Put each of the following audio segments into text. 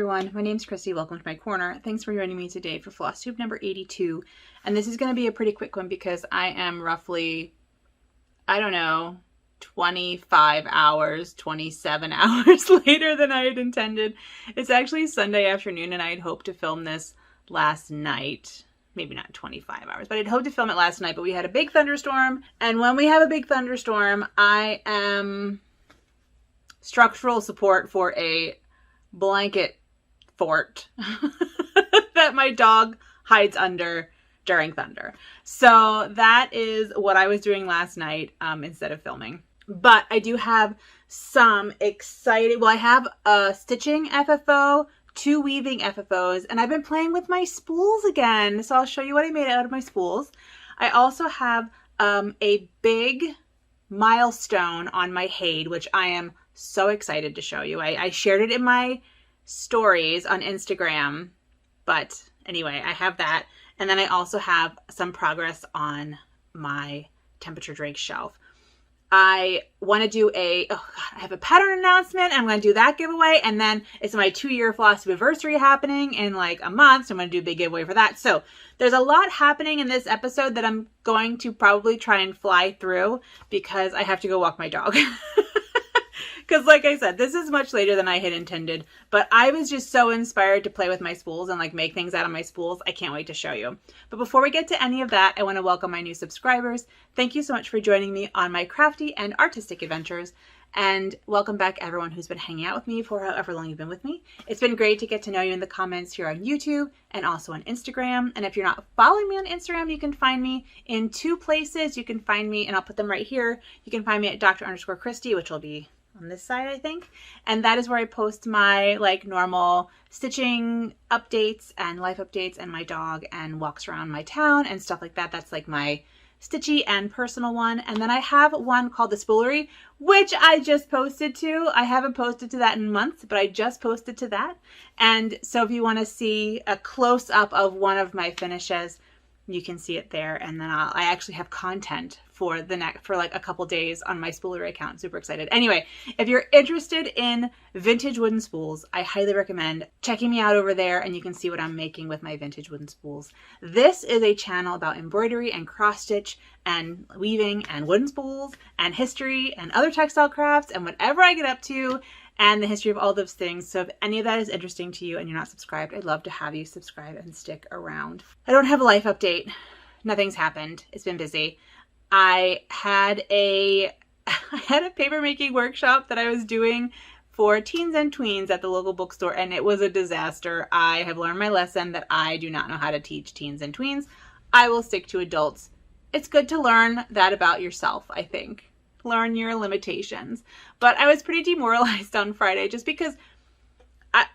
everyone, my name's Christy. Welcome to my corner. Thanks for joining me today for Flosstube number 82. And this is going to be a pretty quick one because I am roughly, I don't know, 25 hours, 27 hours later than I had intended. It's actually Sunday afternoon and I had hoped to film this last night. Maybe not 25 hours, but I'd hoped to film it last night, but we had a big thunderstorm. And when we have a big thunderstorm, I am structural support for a blanket fort that my dog hides under during thunder. So that is what I was doing last night instead of filming. But I do have some exciting, well, I have a stitching FFO, 2 weaving FFOs, and I've been playing with my spools again. So I'll show you what I made out of my spools. I also have a big milestone on my HAED, which I am so excited to show you. I shared it in my stories on Instagram, but anyway, I have that. And then I also have some progress on my temperature drake shelf. I want to do I have a pattern announcement. I'm going to do that giveaway. And then it's my 2-year Flosstube anniversary happening in like a month. So I'm going to do a big giveaway for that. So there's a lot happening in this episode that I'm going to probably try and fly through because I have to go walk my dog. Because like I said, this is much later than I had intended, but I was just so inspired to play with my spools and like make things out of my spools. I can't wait to show you. But before we get to any of that, I want to welcome my new subscribers. Thank you so much for joining me on my crafty and artistic adventures. And welcome back everyone who's been hanging out with me for however long you've been with me. It's been great to get to know you in the comments here on YouTube and also on Instagram. And if you're not following me on Instagram, you can find me in 2 places. You can find me, and I'll put them right here. You can find me at Dr_Christy, which will be on this side, I think. And that is where I post my like normal stitching updates and life updates and my dog and walks around my town and stuff like that. That's like my stitchy and personal one. And then I have one called the Spoolery, which I just posted to. I haven't posted to that in months, but I just posted to that. And so if you want to see a close-up of one of my finishes, you can see it there. And then I actually have content for like a couple days on my Spoolery account. Super excited. Anyway, if you're interested in vintage wooden spools, I highly recommend checking me out over there and you can see what I'm making with my vintage wooden spools. This is a channel about embroidery and cross stitch and weaving and wooden spools and history and other textile crafts and whatever I get up to and the history of all those things. So if any of that is interesting to you and you're not subscribed, I'd love to have you subscribe and stick around. I don't have a life update. Nothing's happened. It's been busy. I had a paper making workshop that I was doing for teens and tweens at the local bookstore, and it was a disaster. I have learned my lesson that I do not know how to teach teens and tweens. I will stick to adults. It's good to learn that about yourself, I think. Learn your limitations. But I was pretty demoralized on Friday just because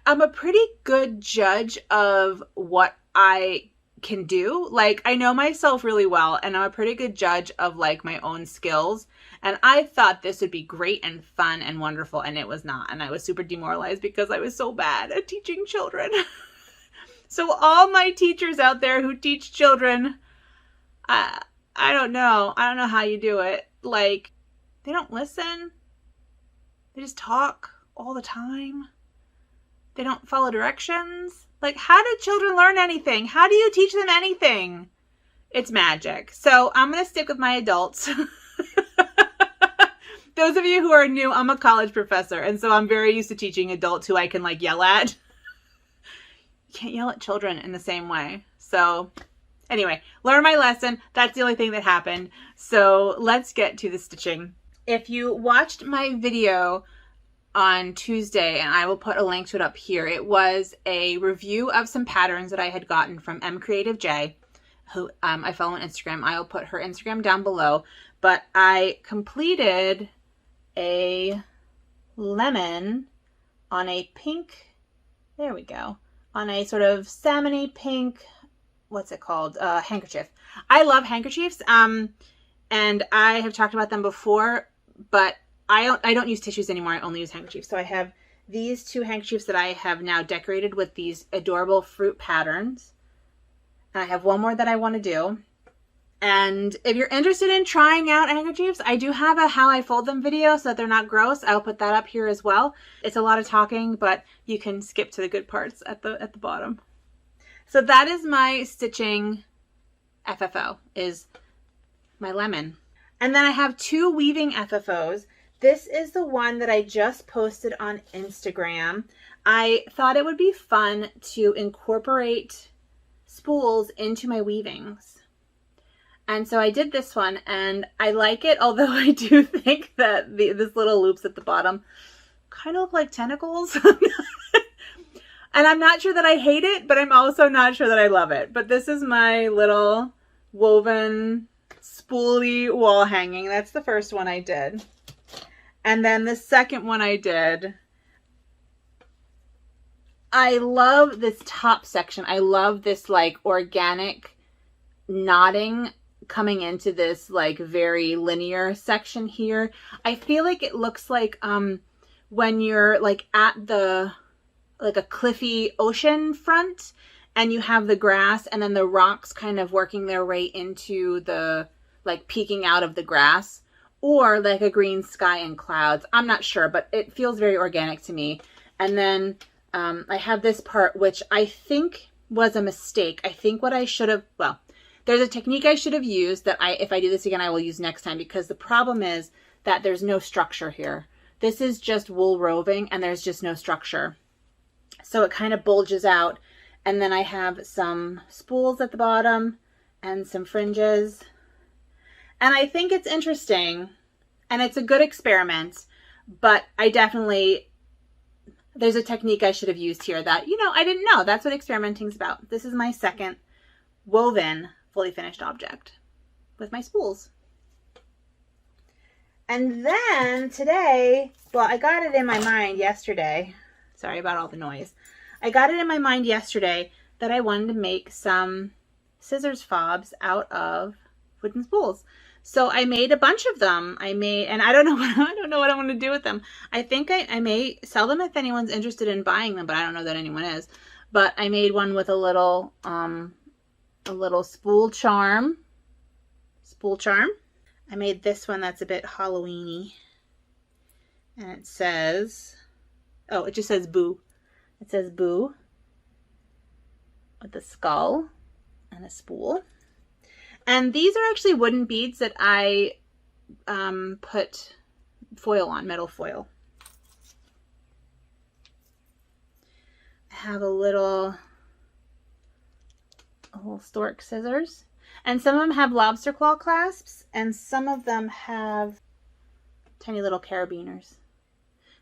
I'm a pretty good judge of what I can do. Like, I know myself really well and I'm a pretty good judge of like my own skills, and I thought this would be great and fun and wonderful, and it was not. And I was super demoralized because I was so bad at teaching children. So all my teachers out there who teach children, I don't know how you do it. Like, they don't listen. They just talk all the time. They don't follow directions. Like, how do children learn anything? How do you teach them anything? It's magic. So I'm going to stick with my adults. Those of you who are new, I'm a college professor. And so I'm very used to teaching adults who I can like yell at. You can't yell at children in the same way. So anyway, learn my lesson. That's the only thing that happened. So let's get to the stitching. If you watched my video on Tuesday, and I will put a link to it up here, it was a review of some patterns that I had gotten from mcreativej, who I follow on Instagram. I'll put her Instagram down below. But I completed a lemon on a pink, there we go, on a sort of salmon-y pink, what's it called, handkerchief. I love handkerchiefs, and I have talked about them before, but I don't use tissues anymore. I only use handkerchiefs. So I have these 2 handkerchiefs that I have now decorated with these adorable fruit patterns. And I have one more that I want to do. And if you're interested in trying out handkerchiefs, I do have a how I fold them video so that they're not gross. I'll put that up here as well. It's a lot of talking, but you can skip to the good parts at the bottom. So that is my stitching FFO, is my lemon. And then I have 2 weaving FFOs. This is the one that I just posted on Instagram. I thought it would be fun to incorporate spools into my weavings. And so I did this one, and I like it, although I do think that this little loops at the bottom kind of look like tentacles. And I'm not sure that I hate it, but I'm also not sure that I love it. But this is my little woven spoolie wall hanging. That's the first one I did. And then the second one I did, I love this top section. I love this like organic knotting coming into this like very linear section here. I feel like it looks like when you're like at the like a cliffy ocean front and you have the grass and then the rocks kind of working their way into the like peeking out of the grass, or like a green sky and clouds. I'm not sure, but it feels very organic to me. And then I have this part which I think was a mistake. I think what I should have, well, there's a technique I should have used that if I do this again, I will use next time, because the problem is that there's no structure here. This is just wool roving and there's just no structure. So it kind of bulges out. And then I have some spools at the bottom and some fringes. And I think it's interesting and it's a good experiment, but I definitely, there's a technique I should have used here that, you know, I didn't know. That's what experimenting is about. This is my second woven fully finished object with my spools. And then today, well, I got it in my mind yesterday. Sorry about all the noise. I got it in my mind yesterday that I wanted to make some scissors fobs out of wooden spools. So I made a bunch of them. And I don't know what I'm going to do with them. I think I may sell them if anyone's interested in buying them, but I don't know that anyone is. But I made one with a little spool charm. I made this one that's a bit Halloween-y. And it says, oh, it just says boo. It says boo with a skull and a spool. And these are actually wooden beads that I put foil on, metal foil. I have a little stork scissors. And some of them have lobster claw clasps, and some of them have tiny little carabiners.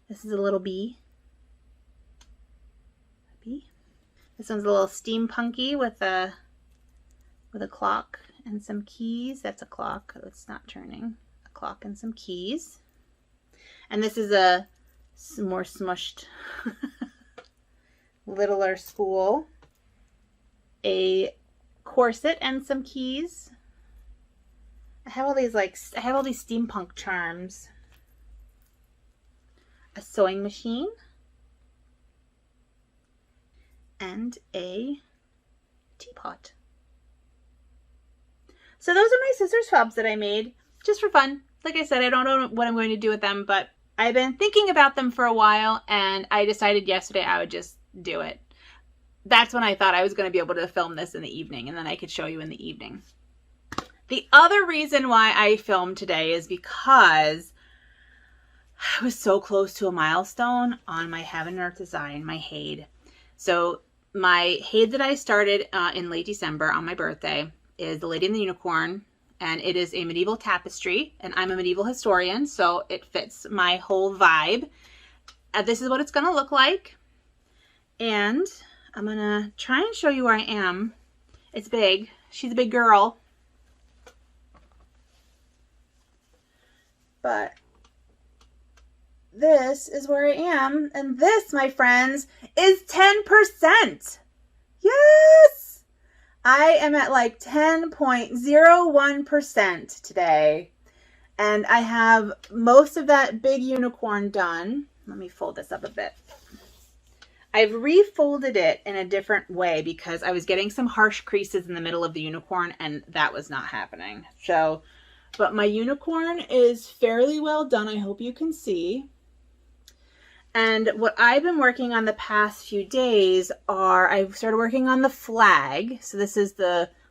This is a little bee. This one's a little steampunky with a clock and some keys. That's a clock. It's not turning. A clock and some keys. And this is a more smushed littler spool. A corset and some keys. I have all these steampunk charms. A sewing machine. And a teapot. So those are my scissors fobs that I made just for fun. Like I said, I don't know what I'm going to do with them, but I've been thinking about them for a while, and I decided yesterday I would just do it. That's when I thought I was going to be able to film this in the evening, and then I could show you in the evening. The other reason why I filmed today is because I was so close to a milestone on my Heaven and Earth design, my HAED. So my HAED that I started in late December on my birthday is The Lady and the Unicorn, and it is a medieval tapestry, and I'm a medieval historian, so it fits my whole vibe. This is what it's going to look like, and I'm going to try and show you where I am. It's big. She's a big girl. But this is where I am, and this, my friends, is 10%. Yes! I am at like 10.01% today, and I have most of that big unicorn done. Let me fold this up a bit. I've refolded it in a different way because I was getting some harsh creases in the middle of the unicorn and that was not happening. So, but my unicorn is fairly well done. I hope you can see. And what I've been working on the past few days are, I've started working on the flag. So this is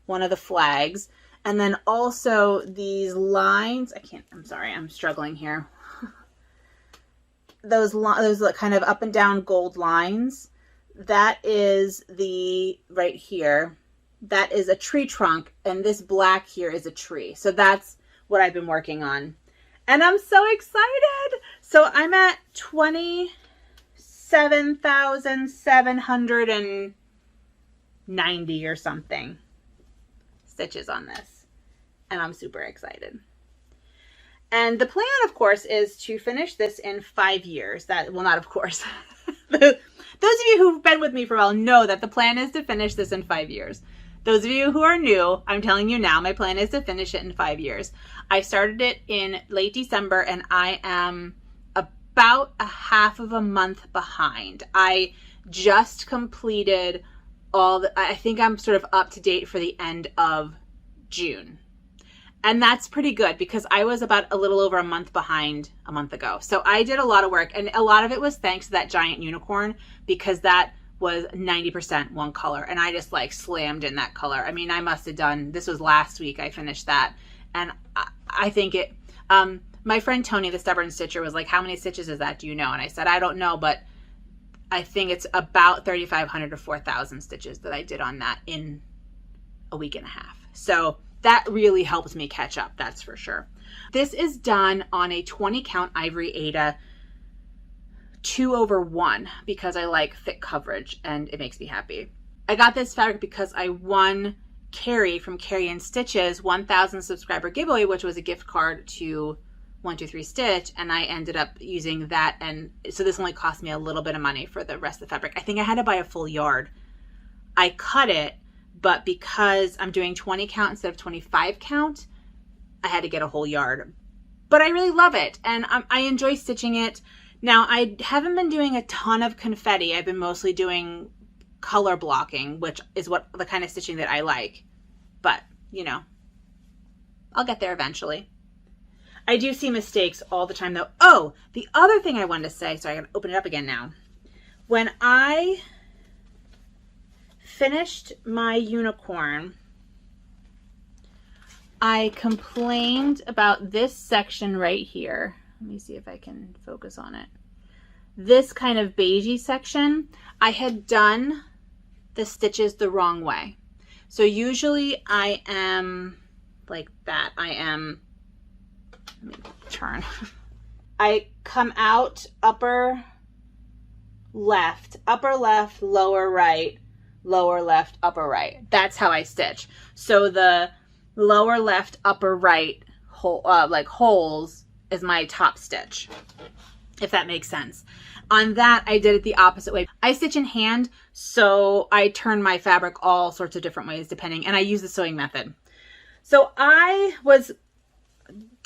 one of the flags. And then also these lines, I'm sorry, I'm struggling here. Those kind of up and down gold lines, that is right here, that is a tree trunk. And this black here is a tree. So that's what I've been working on. And I'm so excited. So I'm at 27,790 or something stitches on this. And I'm super excited. And the plan, of course, is to finish this in 5 years. Well, not of course. Those of you who've been with me for a while know that the plan is to finish this in 5 years. Those of you who are new, I'm telling you now, my plan is to finish it in 5 years. I started it in late December and I am about a half of a month behind. I just completed I think I'm sort of up to date for the end of June. And that's pretty good because I was about a little over a month behind a month ago. So I did a lot of work and a lot of it was thanks to that giant unicorn because that was 90% one color and I just like slammed in that color. I mean, I must have done, this was last week I finished that. And I think it, my friend Tony, the stubborn stitcher, was like, how many stitches is that? Do you know? And I said, I don't know, but I think it's about 3,500 to 4,000 stitches that I did on that in a week and a half. So that really helped me catch up, that's for sure. This is done on a 20 count ivory Aida 2/1 because I like thick coverage and it makes me happy. I got this fabric because I won Carrie from Carrie and Stitches 1,000 subscriber giveaway, which was a gift card to 123 Stitch, and I ended up using that, and so this only cost me a little bit of money for the rest of the fabric. I think I had to buy a full yard. I cut it, but because I'm doing 20 count instead of 25 count, I had to get a whole yard. But I really love it, and I enjoy stitching it. Now, I haven't been doing a ton of confetti. I've been mostly doing color blocking, which is the kind of stitching that I like. But, you know, I'll get there eventually. I do see mistakes all the time, though. Oh, the other thing I wanted to say, so I can open it up again now. When I finished my unicorn, I complained about this section right here. Let me see if I can focus on it. This kind of beigey section, I had done the stitches the wrong way. So usually I am like that. Let me turn. I come out upper left, lower right, lower left, upper right. That's how I stitch. So the lower left, upper right holes is my top stitch, if that makes sense. On that, I did it the opposite way. I stitch in hand, so I turn my fabric all sorts of different ways depending, and I use the sewing method. So I was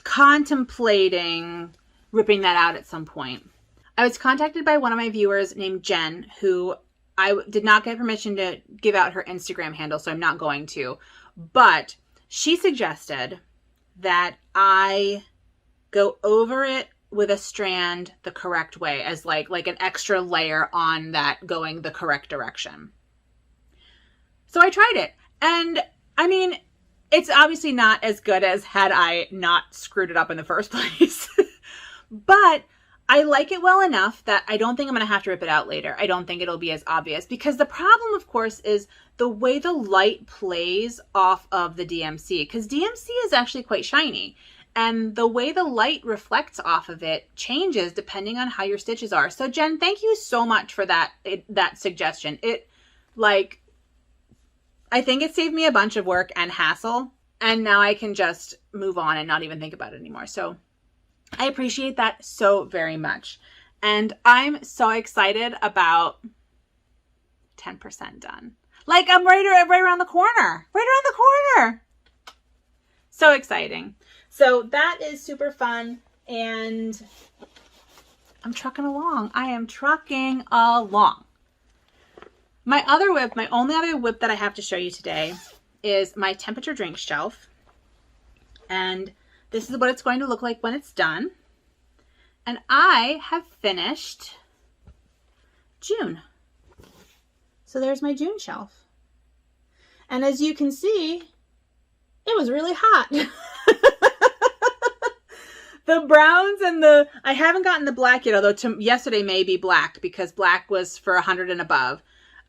contemplating ripping that out at some point. I was contacted by one of my viewers named Jen, who I did not get permission to give out her Instagram handle, so I'm not going to. But she suggested that I go over it with a strand the correct way, as like an extra layer on that going the correct direction. So I tried it, and I mean, it's obviously not as good as had I not screwed it up in the first place. But I like it well enough that I don't think I'm going to have to rip it out later. I don't think it'll be as obvious, because the problem, of course, is the way the light plays off of the DMC, because DMC is actually quite shiny. And the way the light reflects off of it changes depending on how your stitches are. So Jen, thank you so much for that suggestion. I think it saved me a bunch of work and hassle, and now I can just move on and not even think about it anymore. So I appreciate that so very much. And I'm so excited about 10% done. Like, I'm right around the corner. Right around the corner. So exciting. So that is super fun. And I'm trucking along. I am trucking along. My other whip, my only other whip that I have to show you today is my temperature drink shelf. And this is what it's going to look like when it's done. And I have finished June. So there's my June shelf. And as you can see, it was really hot. The browns and I haven't gotten the black yet, although yesterday may be black because black was for 100 and above.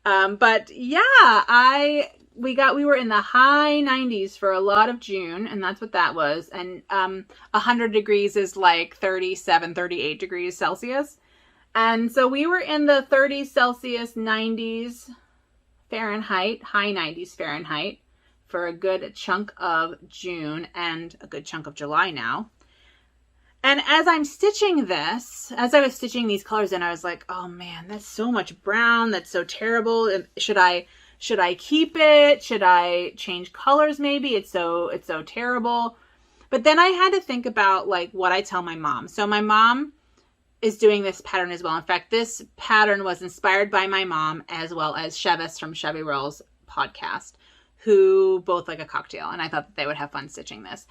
But yeah, we were in the high 90s for a lot of June, and that's what that was. And 100 degrees is like 37, 38 degrees Celsius. And so we were in the 30s Celsius, 90s Fahrenheit, high 90s Fahrenheit for a good chunk of June and a good chunk of July now. And as I'm stitching this, as I was stitching these colors in, I was like, oh man, that's so much brown. That's so terrible. Should I keep it? Should I change colors maybe? It's so terrible. But then I had to think about like what I tell my mom. So my mom is doing this pattern as well. In fact, this pattern was inspired by my mom as well as Chevis from Chevy Rolls podcast, who both like a cocktail. And I thought that they would have fun stitching this.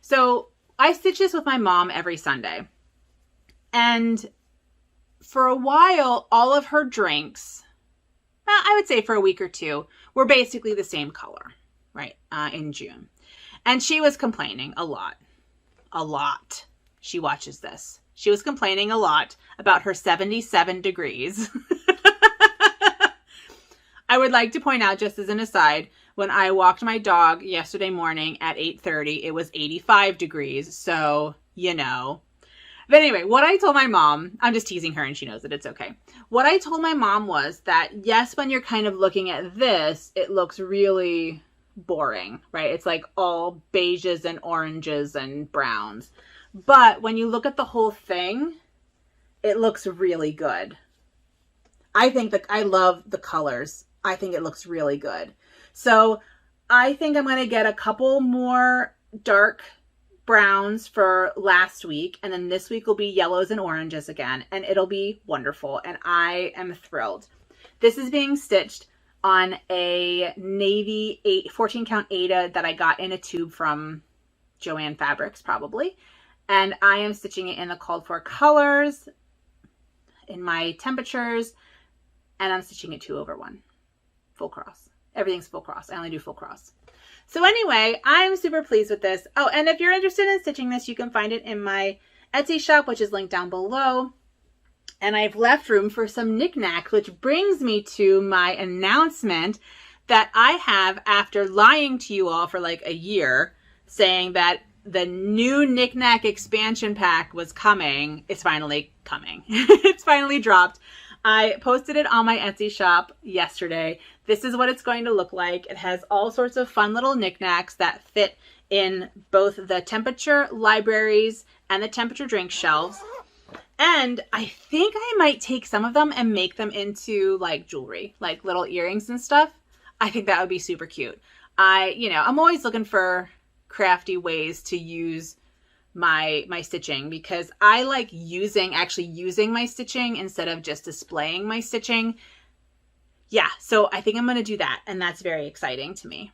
So I stitch this with my mom every Sunday. And for a while, all of her drinks, well, I would say for a week or two, were basically the same color, right, in June. And she was complaining a lot. She watches this. She was complaining a lot about her 77 degrees. I would like to point out, just as an aside, when I walked my dog yesterday morning at 8:30, it was 85 degrees. So, you know. But anyway, what I told my mom, I'm just teasing her and she knows that it's okay. What I told my mom was that, yes, when you're kind of looking at this, it looks really boring, right? It's like all beiges and oranges and browns. But when you look at the whole thing, it looks really good. I think that I love the colors. I think it looks really good. So I think I'm going to get a couple more dark browns for last week. And then this week will be yellows and oranges again. And it'll be wonderful. And I am thrilled. This is being stitched on a navy 14 count Aida that I got in a tube from Joann Fabrics probably. And I am stitching it in the called for colors, in my temperatures, and I'm stitching it 2/1, full cross. Everything's full cross. I only do full cross. So anyway, I'm super pleased with this. Oh, and if you're interested in stitching this, you can find it in my Etsy shop, which is linked down below. And I've left room for some knickknacks, which brings me to my announcement that I have, after lying to you all for like a year, saying that the new knickknack expansion pack was coming. It's finally coming. It's finally dropped. I posted it on my Etsy shop yesterday. This is what it's going to look like. It has all sorts of fun little knickknacks that fit in both the temperature libraries and the temperature drink shelves. And I think I might take some of them and make them into like jewelry, like little earrings and stuff. I think that would be super cute. I'm always looking for crafty ways to use my stitching because I like actually using my stitching instead of just displaying my stitching. Yeah, so I think I'm going to do that, and that's very exciting to me.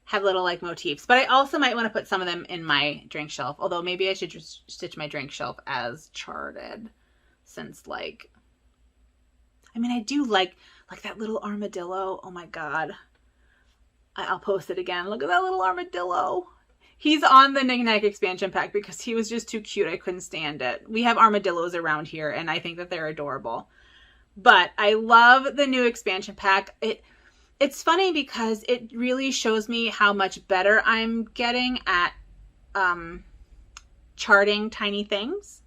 Have little like motifs, but I also might want to put some of them in my drink shelf, although maybe I should just stitch my drink shelf as charted, since I do like that little armadillo. Oh my god, I'll post it again. Look at that little armadillo. He's on the knickknack expansion pack because he was just too cute. I couldn't stand it. We have armadillos around here, and I think that they're adorable. But I love the new expansion pack. It's funny because it really shows me how much better I'm getting at charting tiny things,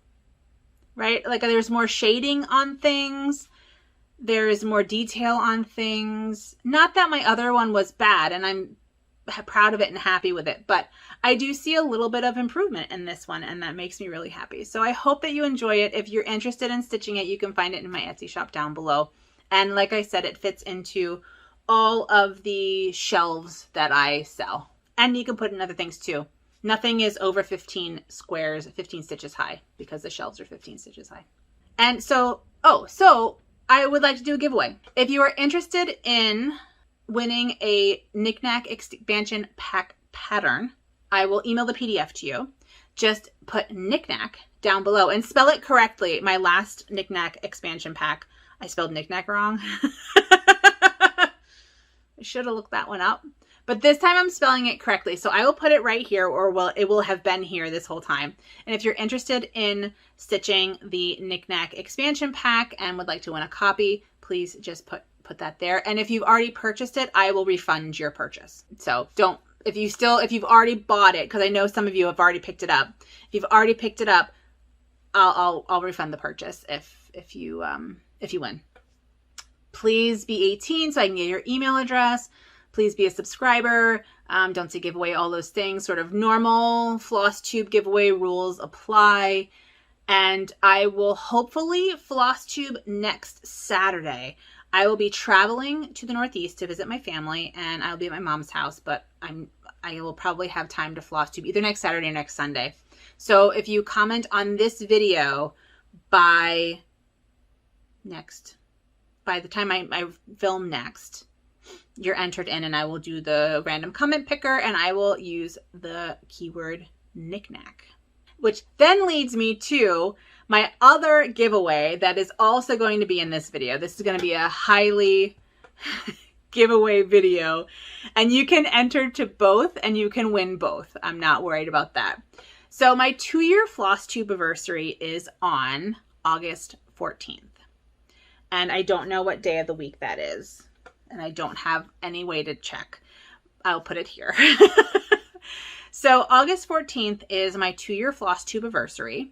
right? Like there's more shading on things. There's more detail on things. Not that my other one was bad, and I'm proud of it and happy with it, but I do see a little bit of improvement in this one, and that makes me really happy. So I hope that you enjoy it. If you're interested in stitching it, you can find it in my Etsy shop down below. And like I said, it fits into all of the shelves that I sell. And you can put in other things too. Nothing is over 15 squares, 15 stitches high, because the shelves are 15 stitches high. And so I would like to do a giveaway. If you are interested in winning a knickknack expansion pack pattern, I will email the PDF to you. Just put knickknack down below and spell it correctly. My last knickknack expansion pack, I spelled knickknack wrong. I should have looked that one up. But this time I'm spelling it correctly. So I will put it right here, or it will have been here this whole time. And if you're interested in stitching the knickknack expansion pack and would like to win a copy, please just put that there. And if you've already purchased it, I will refund your purchase. So don't, if you've already bought it, because I know some of you have already picked it up. If you've already picked it up, I'll refund the purchase if you win. Please be 18 so I can get your email address. Please be a subscriber. Don't say give away all those things. Sort of normal Flosstube giveaway rules apply. And I will hopefully Flosstube next Saturday. I will be traveling to the Northeast to visit my family, and I'll be at my mom's house, but I will probably have time to Flosstube either next Saturday or next Sunday. So if you comment on this video by the time I film next, you're entered in, and I will do the random comment picker, and I will use the keyword knickknack. Which then leads me to my other giveaway that is also going to be in this video. This is going to be a highly giveaway video, and you can enter to both and you can win both. I'm not worried about that. So my 2-year Flosstube anniversary is on August 14th. And I don't know what day of the week that is. And I don't have any way to check. I'll put it here. So August 14th is my 2-year Flosstube anniversary.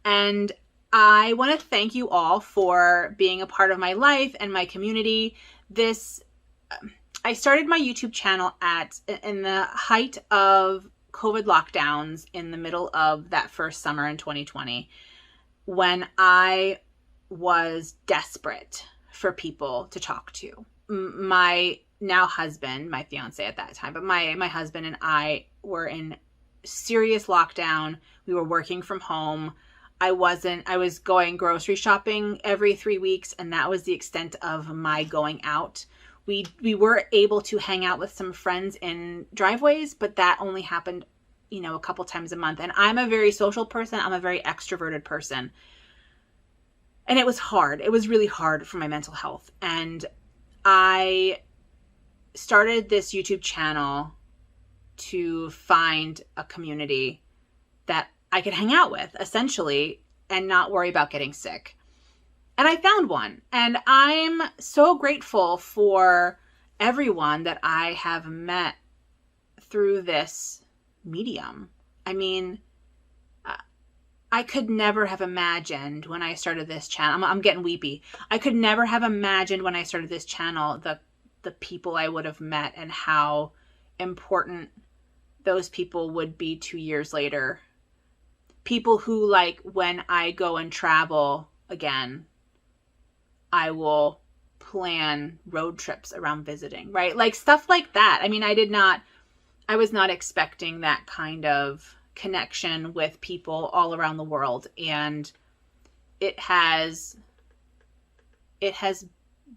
And I want to thank you all for being a part of my life and my community. I started my YouTube channel in the height of COVID lockdowns in the middle of that first summer in 2020, when I was desperate for people to talk to. My now husband, my fiance at that time, but my husband and I were in serious lockdown. We were working from home. I was going grocery shopping every 3 weeks, and that was the extent of my going out. We were able to hang out with some friends in driveways, but that only happened, a couple times a month. And I'm a very social person. I'm a very extroverted person. And it was hard. It was really hard for my mental health. And I started this YouTube channel to find a community that I could hang out with, essentially, and not worry about getting sick. And I found one. And I'm so grateful for everyone that I have met through this medium. I mean, I could never have imagined when I started this channel, I'm getting weepy. I could never have imagined when I started this channel the people I would have met and how important those people would be 2 years later. People who, like, when I go and travel again, I will plan road trips around visiting, right? Like stuff like that. I mean, I was not expecting that kind of connection with people all around the world. And it has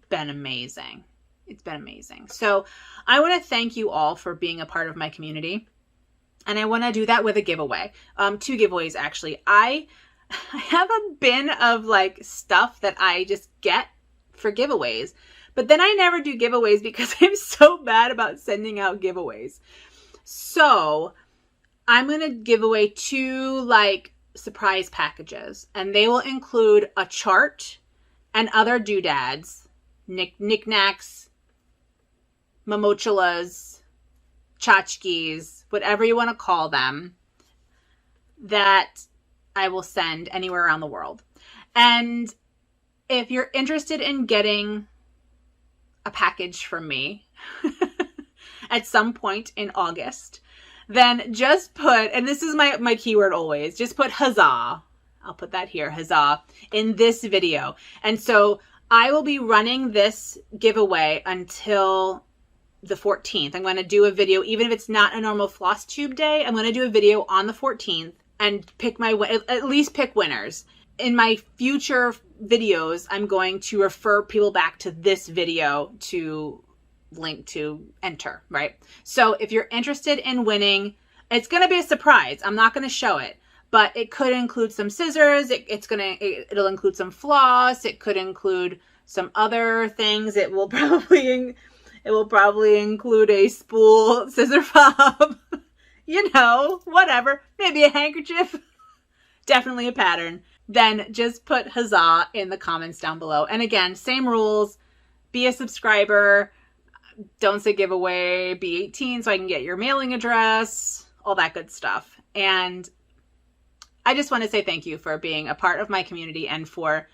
been amazing. It's been amazing. So I want to thank you all for being a part of my community. And I want to do that with a giveaway. 2 giveaways, actually. I have a bin of like stuff that I just get for giveaways. But then I never do giveaways because I'm so bad about sending out giveaways. So I'm going to give away 2 like surprise packages. And they will include a chart and other doodads, knickknacks, mamochulas, tchotchkes, whatever you want to call them, that I will send anywhere around the world. And if you're interested in getting a package from me at some point in August, then just put, and this is my keyword always, just put HUZZAH. I'll put that here, HUZZAH, in this video. And so I will be running this giveaway until the 14th. I'm going to do a video, even if it's not a normal Flosstube day, I'm going to do a video on the 14th and pick at least pick winners. in my future videos, I'm going to refer people back to this video to link to enter, right? So if you're interested in winning, it's going to be a surprise. I'm not going to show it, but it could include some scissors. It'll include some floss. It could include some other things. It will probably include a spool, scissor fob, you know, whatever. Maybe a handkerchief. Definitely a pattern. Then just put huzzah in the comments down below. And again, same rules. Be a subscriber. Don't say giveaway. Be 18 so I can get your mailing address. All that good stuff. And I just want to say thank you for being a part of my community and for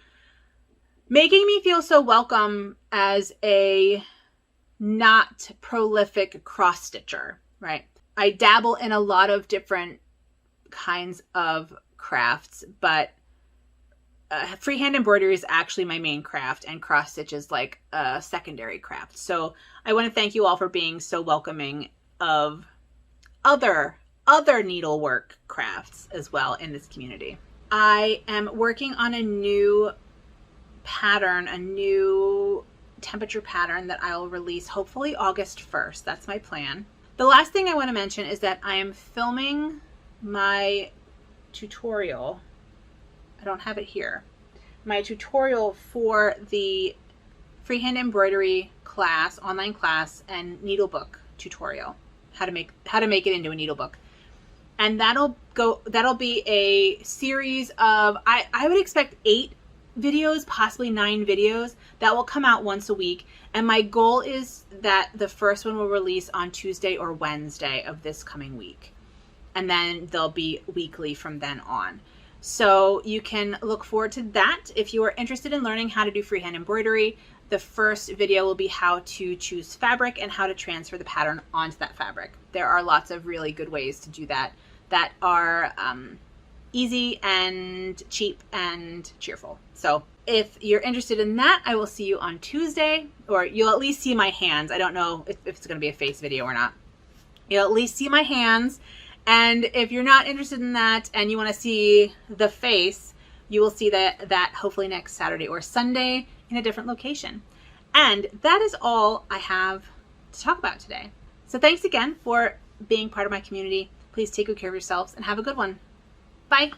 making me feel so welcome as a not prolific cross stitcher, right? I dabble in a lot of different kinds of crafts, but freehand embroidery is actually my main craft, and cross stitch is like a secondary craft. So I want to thank you all for being so welcoming of other needlework crafts as well in this community. I am working on a new pattern, a new temperature pattern that I'll release hopefully August 1st. That's my plan. The last thing I want to mention is that I am filming my tutorial. I don't have it here. My tutorial for the freehand embroidery class, online class, and needlebook tutorial. How to make it into a needlebook. And that'll be a series of, I would expect 8 videos, possibly 9 videos that will come out once a week. And my goal is that the first one will release on Tuesday or Wednesday of this coming week. And then they'll be weekly from then on. So you can look forward to that. If you are interested in learning how to do freehand embroidery, the first video will be how to choose fabric and how to transfer the pattern onto that fabric. There are lots of really good ways to do that are easy and cheap and cheerful. So if you're interested in that, I will see you on Tuesday, or you'll at least see my hands. I don't know if it's going to be a face video or not. You'll at least see my hands. And if you're not interested in that and you want to see the face, you will see that hopefully next Saturday or Sunday in a different location. And that is all I have to talk about today. So thanks again for being part of my community. Please take good care of yourselves and have a good one. Bye.